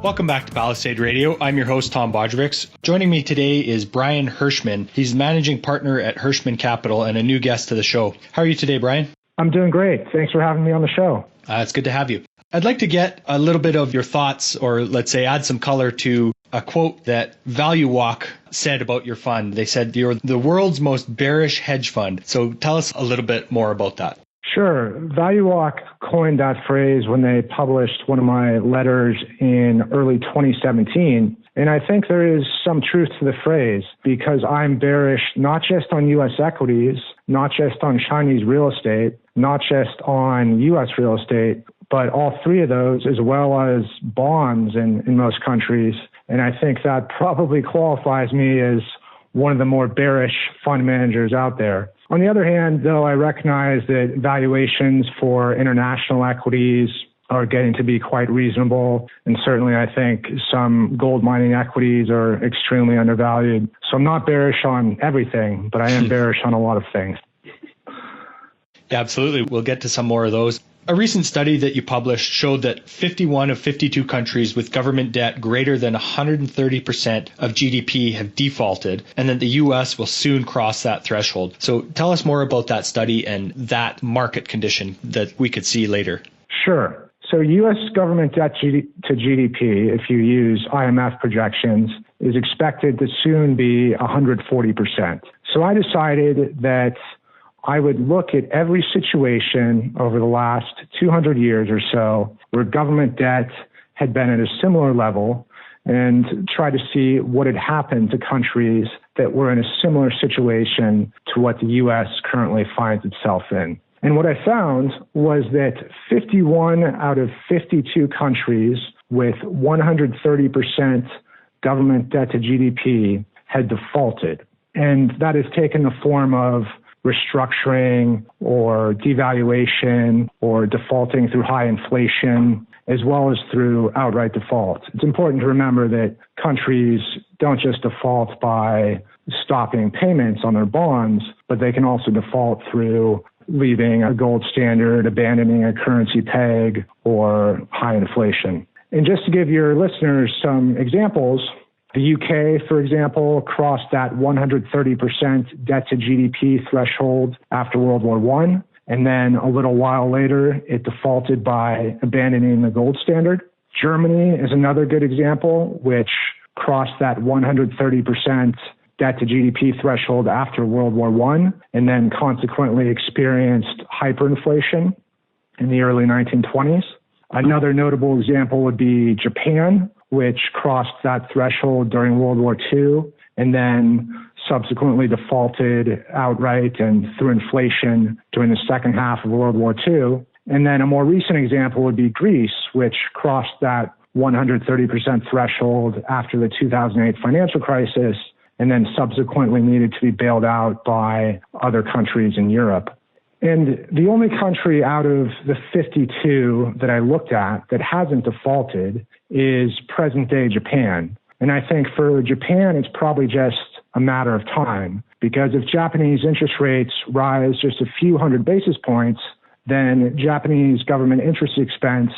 Welcome back to Palisade Radio. I'm your host, Tom Bodrovics. Joining me today is Brian Hirschman. He's managing partner at Hirschmann Capital and a new guest to the show. How are you today, Brian? I'm doing great. Thanks for having me on the show. It's good to have you. I'd like to get a little bit of your thoughts, or let's say add some color to a quote that Value Walk said about your fund. They said you're the world's most bearish hedge fund. So tell us a little bit more about that. Sure. Value Walk coined that phrase when they published one of my letters in early 2017. And I think there is some truth to the phrase because I'm bearish not just on U.S. equities, not just on Chinese real estate, not just on U.S. real estate, but all three of those, as well as bonds in most countries. And I think that probably qualifies me as one of the more bearish fund managers out there. On the other hand, though, I recognize that valuations for international equities are getting to be quite reasonable. And certainly I think some gold mining equities are extremely undervalued. So I'm not bearish on everything, but I am bearish on a lot of things. Yeah, absolutely. We'll get to some more of those. A recent study that you published showed that 51 of 52 countries with government debt greater than 130% of GDP have defaulted, and that the U.S. will soon cross that threshold. So tell us more about that study and that market condition that we could see later. Sure. So U.S. government debt to GDP, if you use IMF projections, is expected to soon be 140%. So I decided that I would look at every situation over the last 200 years or so where government debt had been at a similar level and try to see what had happened to countries that were in a similar situation to what the U.S. currently finds itself in. And what I found was that 51 out of 52 countries with 130% government debt to GDP had defaulted. And that has taken the form of restructuring or devaluation or defaulting through high inflation, as well as through outright default. It's important to remember that countries don't just default by stopping payments on their bonds, but they can also default through leaving a gold standard, abandoning a currency peg, or high inflation. And just to give your listeners some examples, the UK, for example, crossed that 130% debt to GDP threshold after World War I. And then a little while later, it defaulted by abandoning the gold standard. Germany is another good example, which crossed that 130% debt to GDP threshold after World War I, and then consequently experienced hyperinflation in the early 1920s. Another notable example would be Japan, which crossed that threshold during World War II and then subsequently defaulted outright and through inflation during the second half of World War II. And then a more recent example would be Greece, which crossed that 130% threshold after the 2008 financial crisis and then subsequently needed to be bailed out by other countries in Europe. And the only country out of the 52 that I looked at that hasn't defaulted is present-day Japan. And I think for Japan, it's probably just a matter of time, because if Japanese interest rates rise just a few hundred basis points, then Japanese government interest expense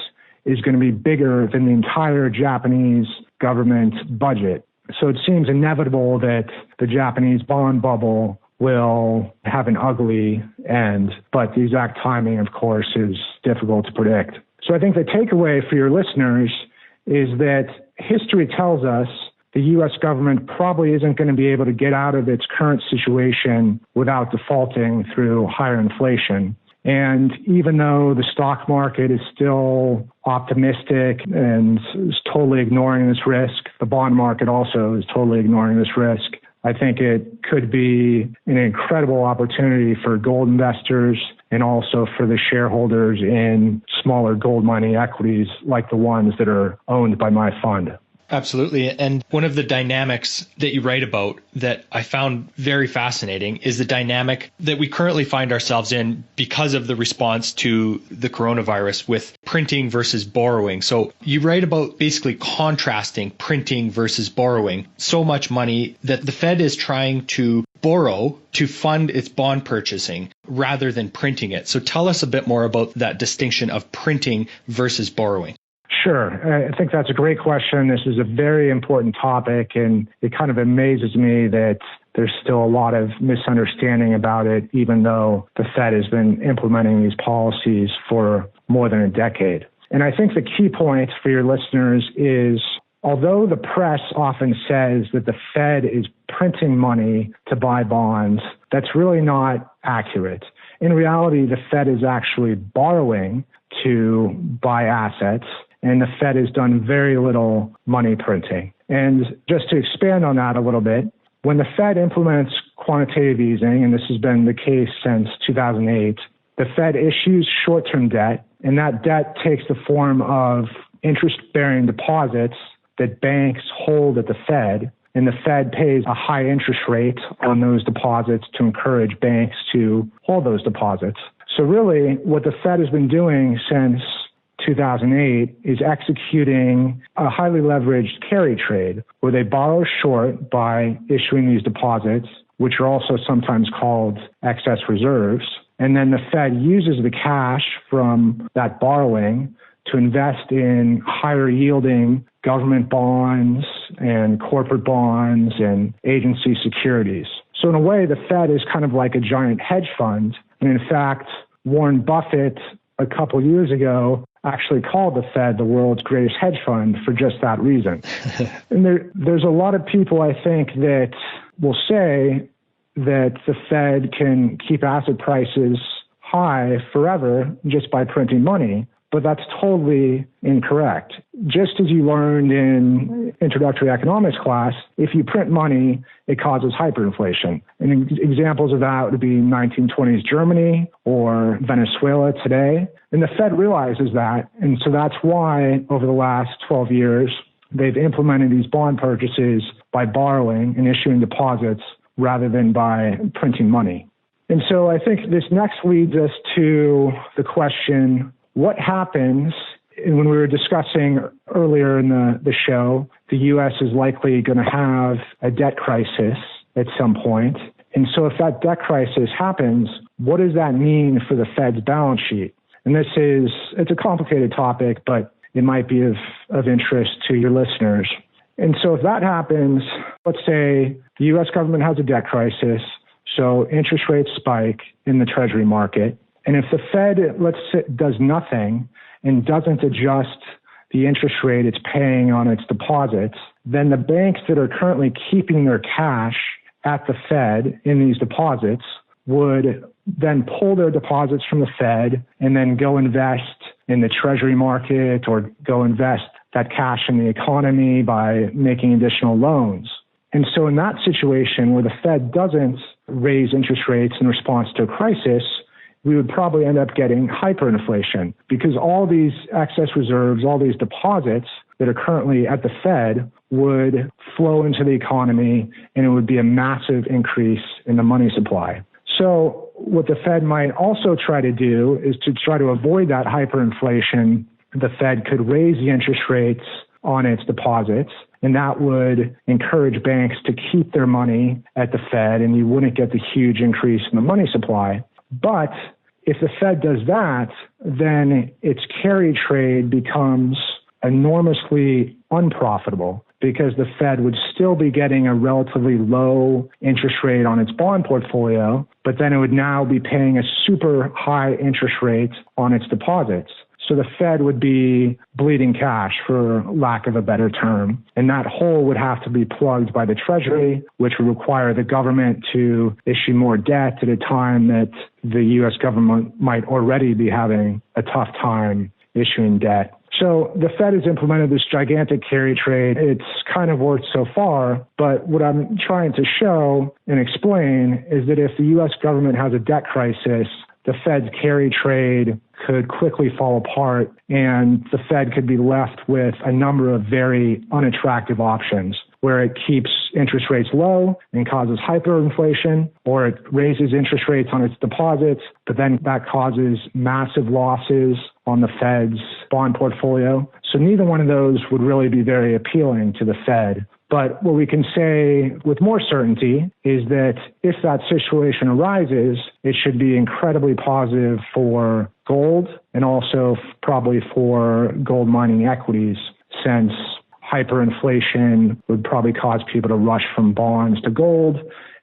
is going to be bigger than the entire Japanese government budget. So it seems inevitable that the Japanese bond bubble will have an ugly end, but the exact timing, of course, is difficult to predict. So I think the takeaway for your listeners is that history tells us the U.S. government probably isn't going to be able to get out of its current situation without defaulting through higher inflation. And even though the stock market is still optimistic and is totally ignoring this risk, the bond market also is totally ignoring this risk. I think it could be an incredible opportunity for gold investors and also for the shareholders in smaller gold mining equities like the ones that are owned by my fund. Absolutely. And one of the dynamics that you write about that I found very fascinating is the dynamic that we currently find ourselves in because of the response to the coronavirus with printing versus borrowing. So you write about basically contrasting printing versus borrowing. So much money that the Fed is trying to borrow to fund its bond purchasing rather than printing it. So tell us a bit more about that distinction of printing versus borrowing. Sure. I think that's a great question. This is a very important topic, and it kind of amazes me that there's still a lot of misunderstanding about it, even though the Fed has been implementing these policies for more than a decade. And I think the key point for your listeners is, although the press often says that the Fed is printing money to buy bonds, that's really not accurate. In reality, the Fed is actually borrowing to buy assets, and the Fed has done very little money printing. And just to expand on that a little bit, when the Fed implements quantitative easing, and this has been the case since 2008, the Fed issues short-term debt, and that debt takes the form of interest-bearing deposits that banks hold at the Fed, and the Fed pays a high interest rate on those deposits to encourage banks to hold those deposits. So really, what the Fed has been doing since 2008 is executing a highly leveraged carry trade where they borrow short by issuing these deposits, which are also sometimes called excess reserves. And then the Fed uses the cash from that borrowing to invest in higher yielding government bonds and corporate bonds and agency securities. So in a way, the Fed is kind of like a giant hedge fund. And in fact, Warren Buffett a couple years ago actually called the Fed the world's greatest hedge fund for just that reason. And there's a lot of people, I think, that will say that the Fed can keep asset prices high forever just by printing money, but that's totally incorrect. Just as you learned in introductory economics class, if you print money, it causes hyperinflation. And examples of that would be 1920s Germany or Venezuela today. And the Fed realizes that. And so that's why over the last 12 years, they've implemented these bond purchases by borrowing and issuing deposits rather than by printing money. And so I think this next leads us to the question, what happens, and when we were discussing earlier in the show, the U.S. is likely going to have a debt crisis at some point. And so if that debt crisis happens, what does that mean for the Fed's balance sheet? And it's a complicated topic, but it might be of interest to your listeners. And so if that happens, let's say the U.S. government has a debt crisis, so interest rates spike in the Treasury market. And if the Fed, does nothing and doesn't adjust the interest rate it's paying on its deposits, then the banks that are currently keeping their cash at the Fed in these deposits would then pull their deposits from the Fed and then go invest in the Treasury market or go invest that cash in the economy by making additional loans. And so in that situation where the Fed doesn't raise interest rates in response to a crisis, we would probably end up getting hyperinflation because all these excess reserves, all these deposits that are currently at the Fed would flow into the economy, and it would be a massive increase in the money supply. So what the Fed might also try to do is to try to avoid that hyperinflation. The Fed could raise the interest rates on its deposits, and that would encourage banks to keep their money at the Fed, and you wouldn't get the huge increase in the money supply. But if the Fed does that, then its carry trade becomes enormously unprofitable because the Fed would still be getting a relatively low interest rate on its bond portfolio, but then it would now be paying a super high interest rate on its deposits. So the Fed would be bleeding cash, for lack of a better term. And that hole would have to be plugged by the Treasury, which would require the government to issue more debt at a time that the U.S. government might already be having a tough time issuing debt. So the Fed has implemented this gigantic carry trade. It's kind of worked so far, but what I'm trying to show and explain is that if the U.S. government has a debt crisis, the Fed's carry trade could quickly fall apart, and the Fed could be left with a number of very unattractive options where it keeps interest rates low and causes hyperinflation, or it raises interest rates on its deposits, but then that causes massive losses on the Fed's bond portfolio. So neither one of those would really be very appealing to the Fed. But what we can say with more certainty is that if that situation arises, it should be incredibly positive for gold and also probably for gold mining equities, since hyperinflation would probably cause people to rush from bonds to gold,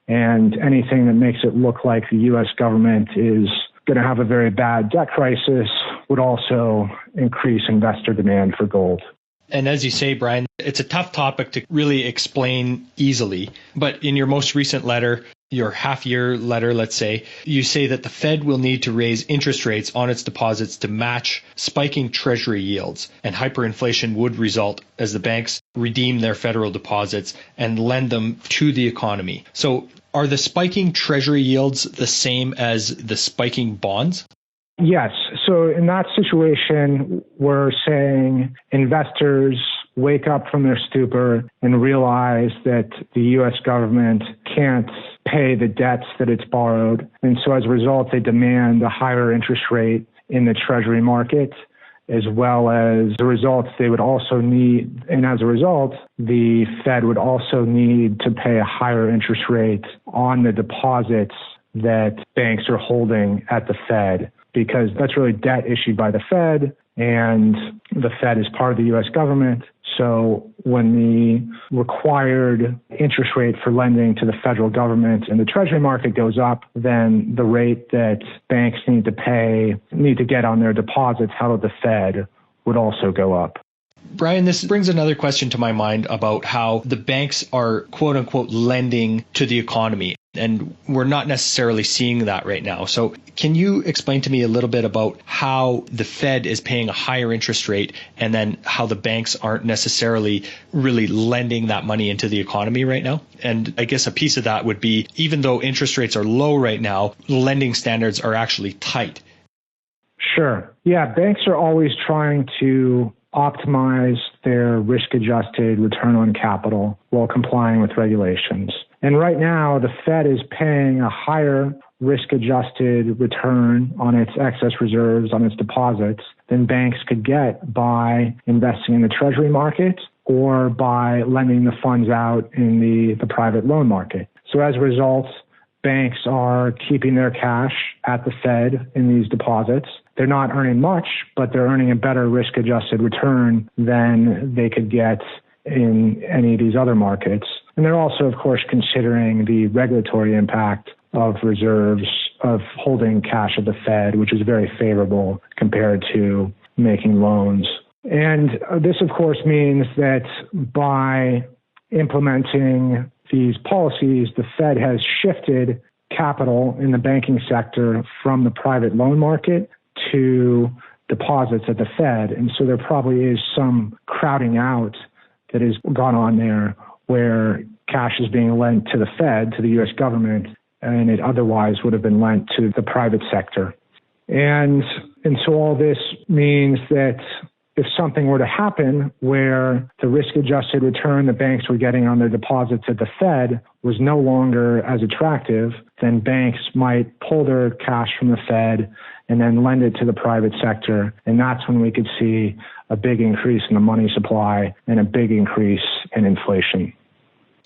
and anything that makes it look like the U.S. government is going to have a very bad debt crisis would also increase investor demand for gold. And as you say, Brian, it's a tough topic to really explain easily. But in your most recent letter, your half-year letter, let's say, you say that the Fed will need to raise interest rates on its deposits to match spiking Treasury yields, and hyperinflation would result as the banks redeem their federal deposits and lend them to the economy. So are the spiking Treasury yields the same as the spiking bonds? Yes. So in that situation, we're saying investors wake up from their stupor and realize that the U.S. government can't pay the debts that it's borrowed. And so as a result, they demand a higher interest rate in the Treasury market, as well as the results they would also need. And as a result, the Fed would also need to pay a higher interest rate on the deposits that banks are holding at the Fed, because that's really debt issued by the Fed, and the Fed is part of the U.S. government. So when the required interest rate for lending to the federal government and the Treasury market goes up, then the rate that banks need to get on their deposits out of the Fed would also go up. Brian, this brings another question to my mind about how the banks are, quote unquote, lending to the economy. And we're not necessarily seeing that right now. So can you explain to me a little bit about how the Fed is paying a higher interest rate and then how the banks aren't necessarily really lending that money into the economy right now? And I guess a piece of that would be, even though interest rates are low right now, lending standards are actually tight. Sure. Yeah, banks are always trying to optimize their risk-adjusted return on capital while complying with regulations. And right now, the Fed is paying a higher risk-adjusted return on its excess reserves, on its deposits, than banks could get by investing in the Treasury market or by lending the funds out in the private loan market. So as a result, banks are keeping their cash at the Fed in these deposits. They're not earning much, but they're earning a better risk-adjusted return than they could get in any of these other markets. And they're also, of course, considering the regulatory impact of reserves, of holding cash at the Fed, which is very favorable compared to making loans. And this, of course, means that by implementing these policies, the Fed has shifted capital in the banking sector from the private loan market to deposits at the Fed. And so there probably is some crowding out that has gone on there, where cash is being lent to the Fed, to the U.S. government, and it otherwise would have been lent to the private sector. And so all this means that if something were to happen where the risk-adjusted return the banks were getting on their deposits at the Fed was no longer as attractive, then banks might pull their cash from the Fed and then lend it to the private sector. And that's when we could see a big increase in the money supply and a big increase in inflation.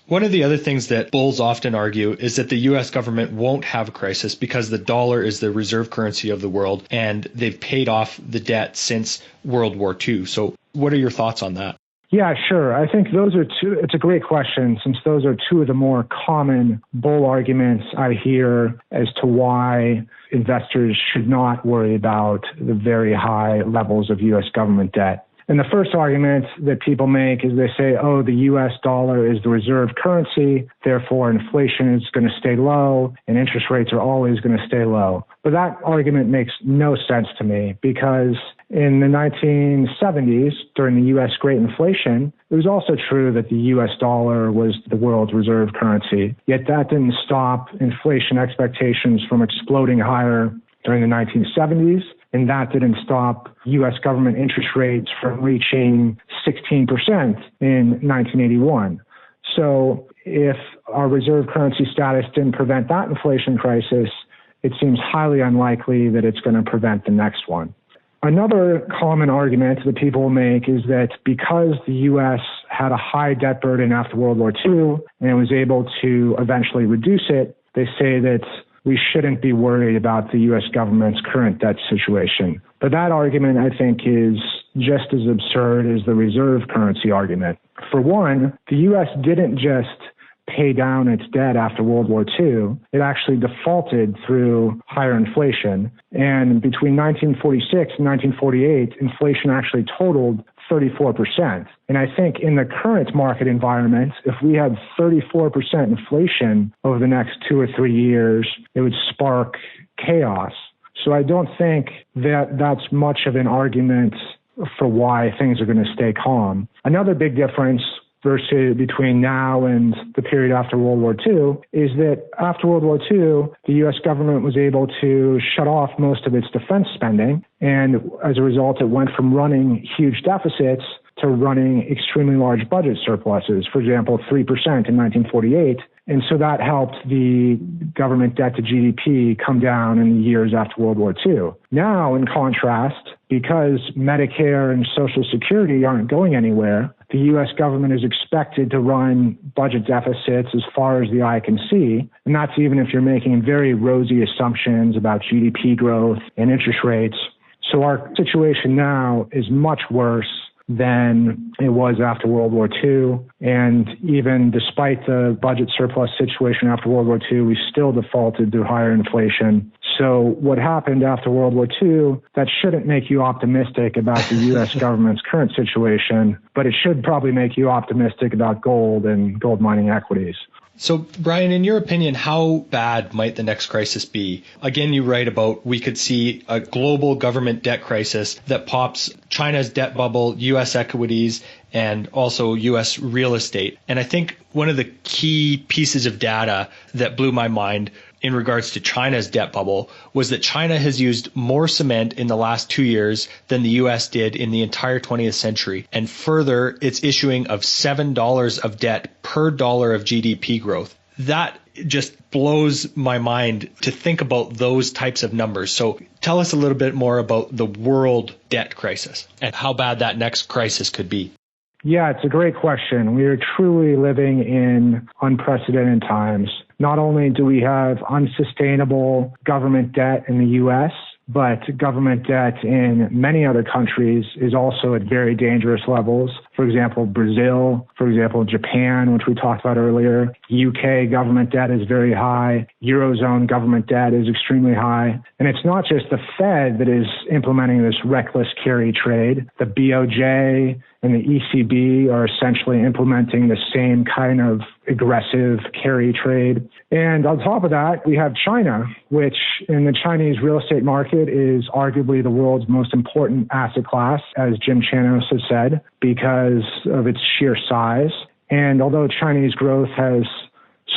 One of the other things that bulls often argue is that the U.S. government won't have a crisis because the dollar is the reserve currency of the world and they've paid off the debt since World War II. So what are your thoughts on that? Yeah, sure. I think it's a great question, since those are two of the more common bull arguments I hear as to why investors should not worry about the very high levels of U.S. government debt. And the first argument that people make is they say, oh, the U.S. dollar is the reserve currency, therefore inflation is going to stay low and interest rates are always going to stay low. But that argument makes no sense to me, because in the 1970s, during the U.S. Great Inflation, it was also true that the U.S. dollar was the world's reserve currency. Yet that didn't stop inflation expectations from exploding higher during the 1970s. And that didn't stop U.S. government interest rates from reaching 16% in 1981. So if our reserve currency status didn't prevent that inflation crisis, it seems highly unlikely that it's going to prevent the next one. Another common argument that people make is that because the U.S. had a high debt burden after World War II and was able to eventually reduce it, they say that we shouldn't be worried about the U.S. government's current debt situation. But that argument, I think, is just as absurd as the reserve currency argument. For one, the U.S. didn't just pay down its debt after World War II. It actually defaulted through higher inflation. And between 1946 and 1948, inflation actually totaled 34%. And I think in the current market environment, if we had 34% inflation over the next 2 or 3 years, it would spark chaos. So I don't think that that's much of an argument for why things are going to stay calm. Another big difference between now and the period after World War II is that after World War II, the U.S. government was able to shut off most of its defense spending. And as a result, it went from running huge deficits to running extremely large budget surpluses, for example, 3% in 1948. And so that helped the government debt to GDP come down in the years after World War II. Now, in contrast, because Medicare and Social Security aren't going anywhere, the U.S. government is expected to run budget deficits as far as the eye can see. And that's even if you're making very rosy assumptions about GDP growth and interest rates. So our situation now is much worse than it was after World War II. And even despite the budget surplus situation after World War II, we still defaulted through higher inflation. So what happened after World War II, that shouldn't make you optimistic about the U.S. government's current situation, but it should probably make you optimistic about gold and gold mining equities. So, Brian, in your opinion, how bad might the next crisis be? Again, you write about we could see a global government debt crisis that pops China's debt bubble, U.S. equities, and also U.S. real estate. And I think one of the key pieces of data that blew my mind in regards to China's debt bubble was that China has used more cement in the last 2 years than the U.S. did in the entire 20th century. And further, it's issuing of $7 of debt per dollar of GDP growth. That just blows my mind to think about those types of numbers. So tell us a little bit more about the world debt crisis and how bad that next crisis could be. Yeah, it's a great question. We are truly living in unprecedented times. Not only do we have unsustainable government debt in the U.S., but government debt in many other countries is also at very dangerous levels. For example, Brazil, for example, Japan, which we talked about earlier. UK government debt is very high. Eurozone government debt is extremely high. And it's not just the Fed that is implementing this reckless carry trade. The BOJ and the ECB are essentially implementing the same kind of aggressive carry trade. And on top of that, we have China, which in the Chinese real estate market is arguably the world's most important asset class, as Jim Chanos has said, because of its sheer size. And although Chinese growth has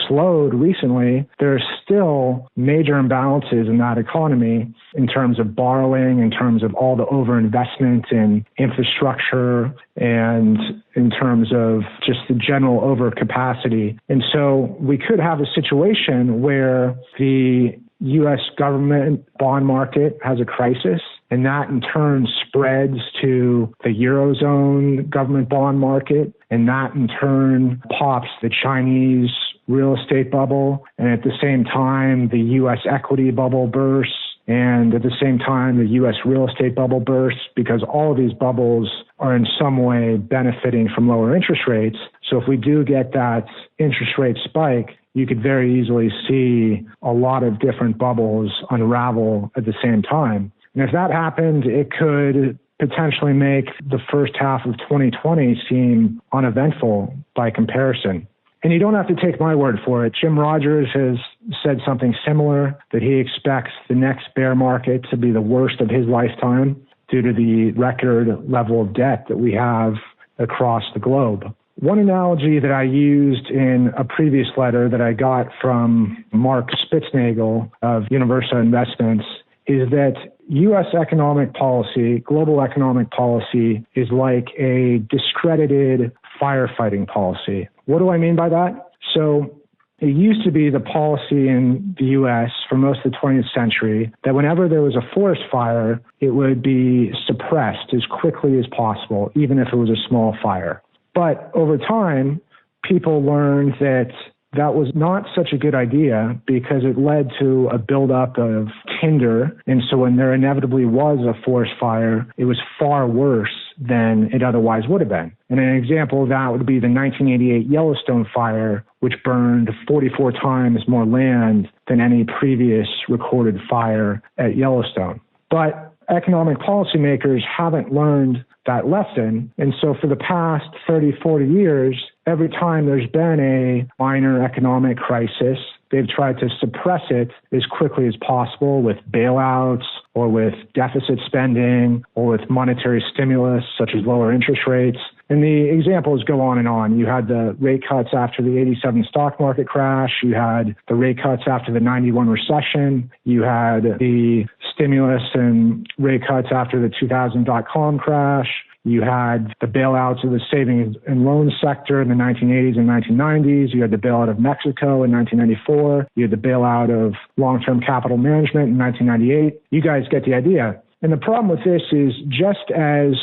slowed recently, there are still major imbalances in that economy in terms of borrowing, in terms of all the overinvestment in infrastructure, and in terms of just the general overcapacity. And so we could have a situation where the U.S. government bond market has a crisis, and that in turn spreads to the Eurozone government bond market, and that in turn pops the Chinese real estate bubble, and at the same time, the U.S. equity bubble bursts, and at the same time, the U.S. real estate bubble bursts, because all of these bubbles are in some way benefiting from lower interest rates. So if we do get that interest rate spike, you could very easily see a lot of different bubbles unravel at the same time. And if that happened, it could potentially make the first half of 2020 seem uneventful by comparison. And you don't have to take my word for it. Jim Rogers has said something similar, that he expects the next bear market to be the worst of his lifetime due to the record level of debt that we have across the globe. One analogy that I used in a previous letter that I got from Mark Spitznagel of Universal Investments is that U.S. economic policy, global economic policy, is like a discredited firefighting policy. What do I mean by that? So it used to be the policy in the U.S. for most of the 20th century that whenever there was a forest fire, it would be suppressed as quickly as possible, even if it was a small fire. But over time, people learned that that was not such a good idea because it led to a buildup of tinder. And so when there inevitably was a forest fire, it was far worse than it otherwise would have been. And an example of that would be the 1988 Yellowstone fire, which burned 44 times more land than any previous recorded fire at Yellowstone. But economic policymakers haven't learned that lesson. And so for the past 30, 40 years, every time there's been a minor economic crisis, they've tried to suppress it as quickly as possible with bailouts or with deficit spending or with monetary stimulus, such as lower interest rates. And the examples go on and on. You had the rate cuts after the 87 stock market crash. You had the rate cuts after the 91 recession. You had the stimulus and rate cuts after the 2000 dot-com crash. You had the bailouts of the savings and loan sector in the 1980s and 1990s. You had the bailout of Mexico in 1994. You had the bailout of long-term capital management in 1998. You guys get the idea. And the problem with this is just as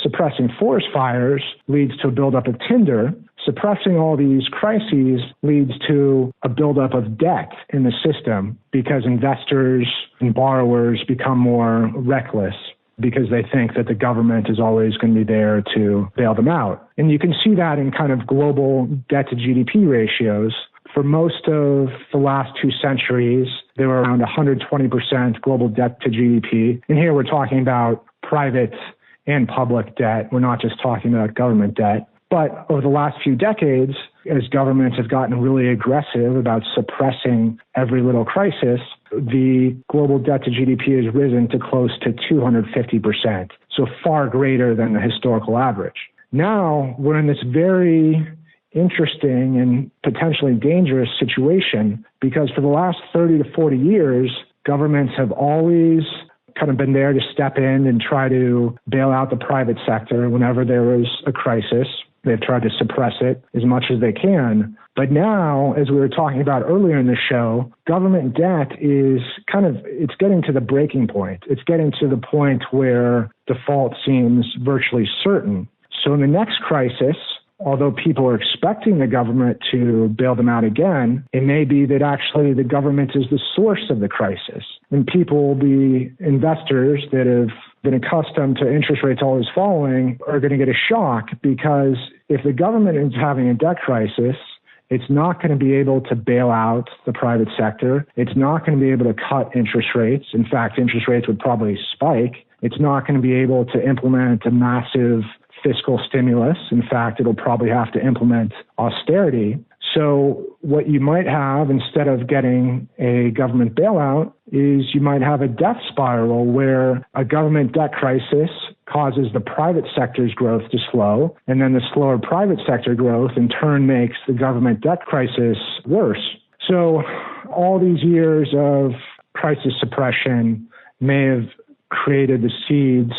suppressing forest fires leads to a buildup of tinder, suppressing all these crises leads to a buildup of debt in the system because investors and borrowers become more reckless because they think that the government is always going to be there to bail them out. And you can see that in kind of global debt to GDP ratios. For most of the last 2 centuries, they were around 120% global debt to GDP. And here we're talking about private and public debt. We're not just talking about government debt. But over the last few decades, as governments have gotten really aggressive about suppressing every little crisis, the global debt to GDP has risen to close to 250%, so far greater than the historical average. Now we're in this very interesting and potentially dangerous situation because for the last 30 to 40 years, governments have always kind of been there to step in and try to bail out the private sector whenever there was a crisis. They've tried to suppress it as much as they can. But now, as we were talking about earlier in the show, government debt is it's getting to the breaking point. It's getting to the point where default seems virtually certain. So in the next crisis, although people are expecting the government to bail them out again, it may be that actually the government is the source of the crisis. And people will be investors that have been accustomed to interest rates always falling are going to get a shock because if the government is having a debt crisis, it's not going to be able to bail out the private sector. It's not going to be able to cut interest rates. In fact, interest rates would probably spike. It's not going to be able to implement a massive fiscal stimulus. In fact, it'll probably have to implement austerity. So what you might have instead of getting a government bailout is you might have a death spiral where a government debt crisis causes the private sector's growth to slow, and then the slower private sector growth in turn makes the government debt crisis worse. So all these years of crisis suppression may have created the seeds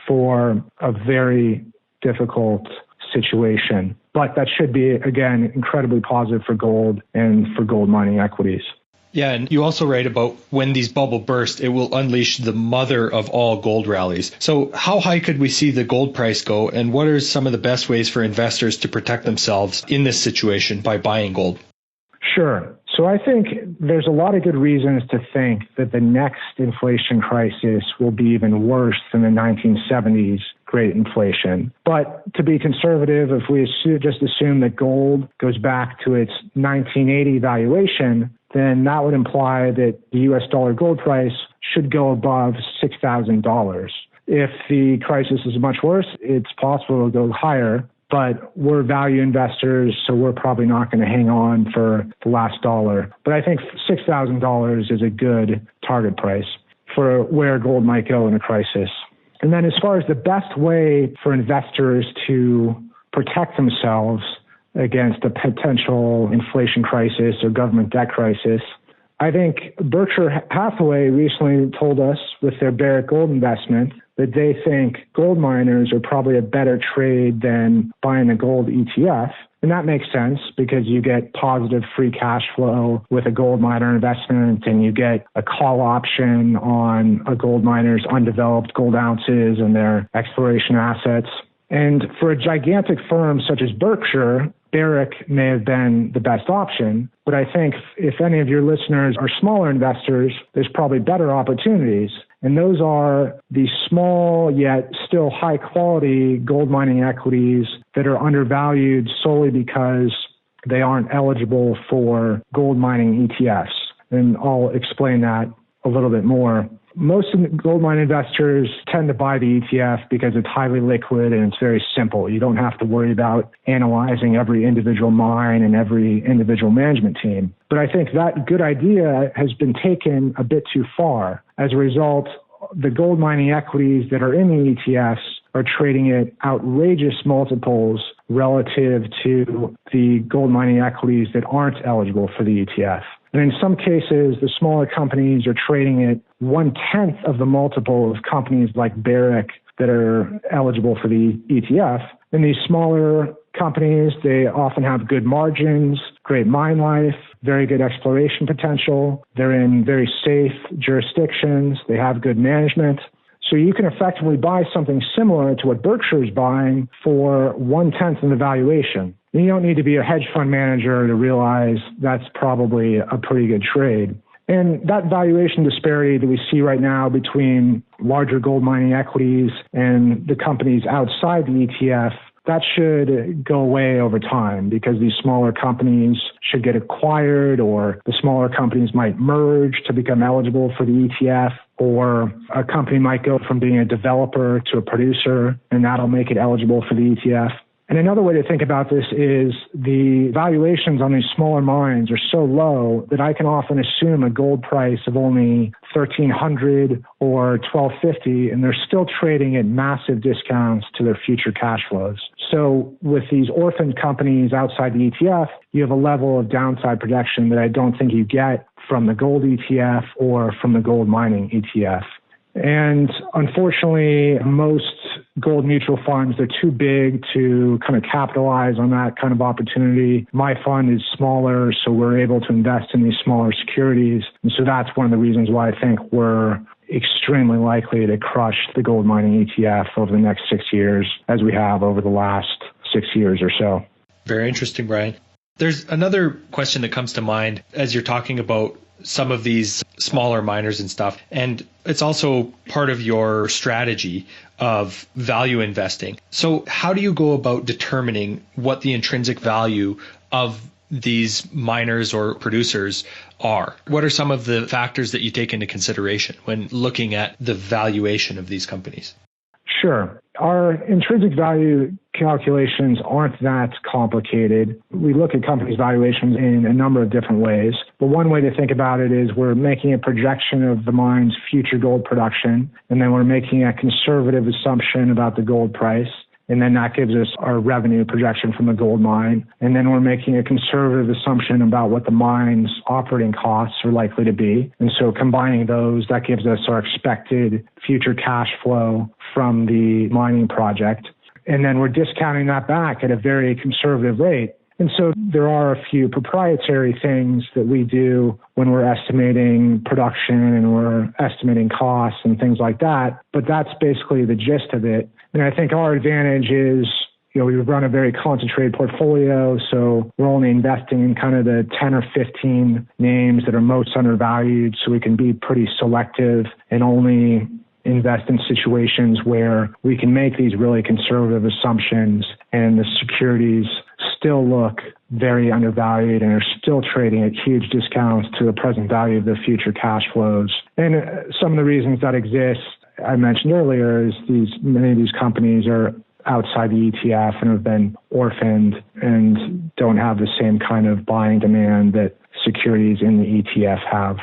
for a very difficult situation. But that should be, again, incredibly positive for gold and for gold mining equities. Yeah, and you also write about when these bubble burst, it will unleash the mother of all gold rallies. So how high could we see the gold price go, and what are some of the best ways for investors to protect themselves in this situation by buying gold? Sure. So I think there's a lot of good reasons to think that the next inflation crisis will be even worse than the 1970s Great Inflation. But to be conservative, if we just assume that gold goes back to its 1980 valuation, then that would imply that the U.S. dollar gold price should go above $6,000. If the crisis is much worse, it's possible it'll go higher. But we're value investors, so we're probably not going to hang on for the last dollar. But I think $6,000 is a good target price for where gold might go in a crisis. And then as far as the best way for investors to protect themselves against a potential inflation crisis or government debt crisis, I think Berkshire Hathaway recently told us with their Barrick Gold investment that they think gold miners are probably a better trade than buying a gold ETF. And that makes sense because you get positive free cash flow with a gold miner investment, and you get a call option on a gold miner's undeveloped gold ounces and their exploration assets. And for a gigantic firm such as Berkshire, Barrick may have been the best option. But I think if any of your listeners are smaller investors, there's probably better opportunities. And those are the small yet still high quality gold mining equities that are undervalued solely because they aren't eligible for gold mining ETFs. And I'll explain that a little bit more. Most gold mine investors tend to buy the ETF because it's highly liquid and it's very simple. You don't have to worry about analyzing every individual mine and every individual management team. But I think that good idea has been taken a bit too far. As a result, the gold mining equities that are in the ETFs are trading at outrageous multiples relative to the gold mining equities that aren't eligible for the ETF. And in some cases, the smaller companies are trading at 1/10 of the multiple of companies like Barrick that are eligible for the ETF. And these smaller companies, they often have good margins, great mine life, very good exploration potential. They're in very safe jurisdictions. They have good management. So you can effectively buy something similar to what Berkshire is buying for 1/10 of the valuation. And you don't need to be a hedge fund manager to realize that's probably a pretty good trade. And that valuation disparity that we see right now between larger gold mining equities and the companies outside the ETF, that should go away over time because these smaller companies should get acquired, or the smaller companies might merge to become eligible for the ETF, or a company might go from being a developer to a producer, and that'll make it eligible for the ETF. And another way to think about this is the valuations on these smaller mines are so low that I can often assume a gold price of only $1,300 or $1,250, and they're still trading at massive discounts to their future cash flows. So with these orphan companies outside the ETF, you have a level of downside protection that I don't think you get from the gold ETF or from the gold mining ETF. And unfortunately, most gold mutual funds, they're too big to kind of capitalize on that kind of opportunity. My fund is smaller, so we're able to invest in these smaller securities. And so that's one of the reasons why I think we're extremely likely to crush the gold mining ETF over the next 6 years, as we have over the last 6 years or so. Very interesting, Brian. There's another question that comes to mind as you're talking about some of these smaller miners and stuff. And it's also part of your strategy of value investing. So how do you go about determining what the intrinsic value of these miners or producers are? What are some of the factors that you take into consideration when looking at the valuation of these companies? Sure. Our intrinsic value calculations aren't that complicated. We look at companies' valuations in a number of different ways. But one way to think about it is we're making a projection of the mine's future gold production, and then we're making a conservative assumption about the gold price. And then that gives us our revenue projection from the gold mine. And then we're making a conservative assumption about what the mine's operating costs are likely to be. And so combining those, that gives us our expected future cash flow from the mining project. And then we're discounting that back at a very conservative rate. And so there are a few proprietary things that we do when we're estimating production and we're estimating costs and things like that. But that's basically the gist of it. And I think our advantage is, we run a very concentrated portfolio. So we're only investing in kind of the 10 or 15 names that are most undervalued. So we can be pretty selective and only invest in situations where we can make these really conservative assumptions and the securities still look very undervalued and are still trading at huge discounts to the present value of their future cash flows. And some of the reasons that exist, I mentioned earlier, is many of these companies are outside the ETF and have been orphaned and don't have the same kind of buying demand that securities in the ETF have.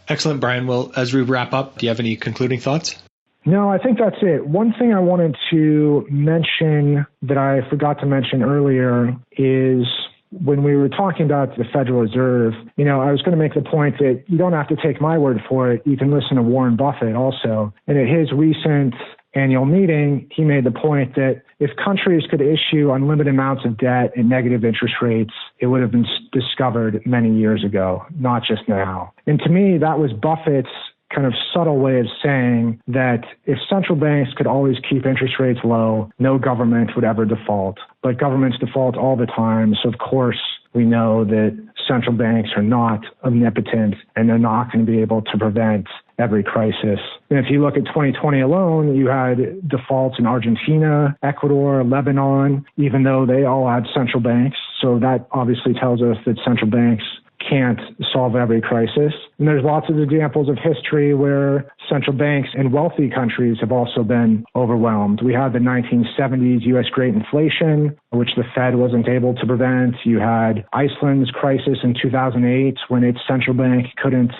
Excellent, Brian. Well, as we wrap up, do you have any concluding thoughts? No, I think that's it. One thing I wanted to mention that I forgot to mention earlier is when we were talking about the Federal Reserve, I was going to make the point that you don't have to take my word for it. You can listen to Warren Buffett also. And at his recent annual meeting, he made the point that if countries could issue unlimited amounts of debt at negative interest rates, it would have been discovered many years ago, not just now. And to me, that was Buffett's kind of subtle way of saying that if central banks could always keep interest rates low, no government would ever default. But governments default all the time. So of course, we know that central banks are not omnipotent and they're not going to be able to prevent every crisis. And if you look at 2020 alone, you had defaults in Argentina, Ecuador, Lebanon, even though they all had central banks. So that obviously tells us that central banks can't solve every crisis. And there's lots of examples of history where central banks in wealthy countries have also been overwhelmed. We had the 1970s U.S. Great Inflation, which the Fed wasn't able to prevent. You had Iceland's crisis in 2008 when its central bank couldn't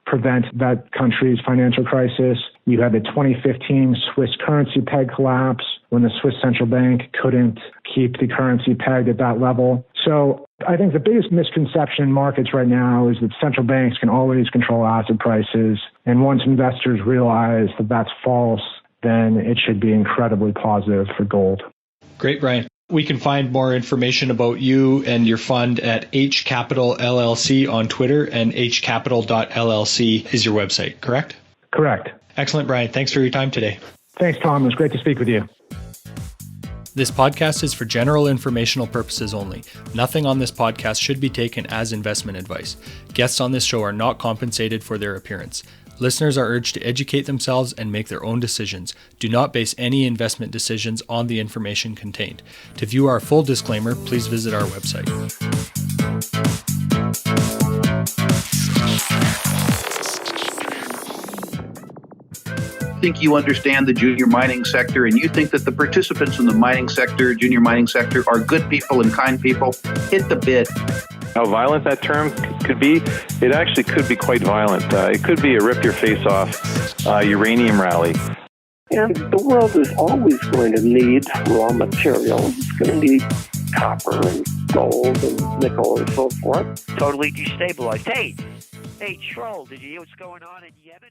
prevent that country's financial crisis. You had the 2015 Swiss currency peg collapse when the Swiss central bank couldn't keep the currency pegged at that level. So I think the biggest misconception in markets right now is that central banks can always control asset prices. And once investors realize that that's false, then it should be incredibly positive for gold. Great, Brian. We can find more information about you and your fund at H Capital LLC on Twitter, and hcapital.llc is your website, correct? Correct. Excellent, Brian. Thanks for your time today. Thanks, Tom. It was great to speak with you. This podcast is for general informational purposes only. Nothing on this podcast should be taken as investment advice. Guests on this show are not compensated for their appearance. Listeners are urged to educate themselves and make their own decisions. Do not base any investment decisions on the information contained. To view our full disclaimer, please visit our website. Think you understand the junior mining sector and you think that the participants in the mining sector, junior mining sector, are good people and kind people, hit the bid. How violent that term could be, it actually could be quite violent. It could be a rip-your-face-off uranium rally. And the world is always going to need raw materials. It's going to need copper and gold and nickel and so forth. Totally destabilized. Hey, Troll, did you hear what's going on in Yemen?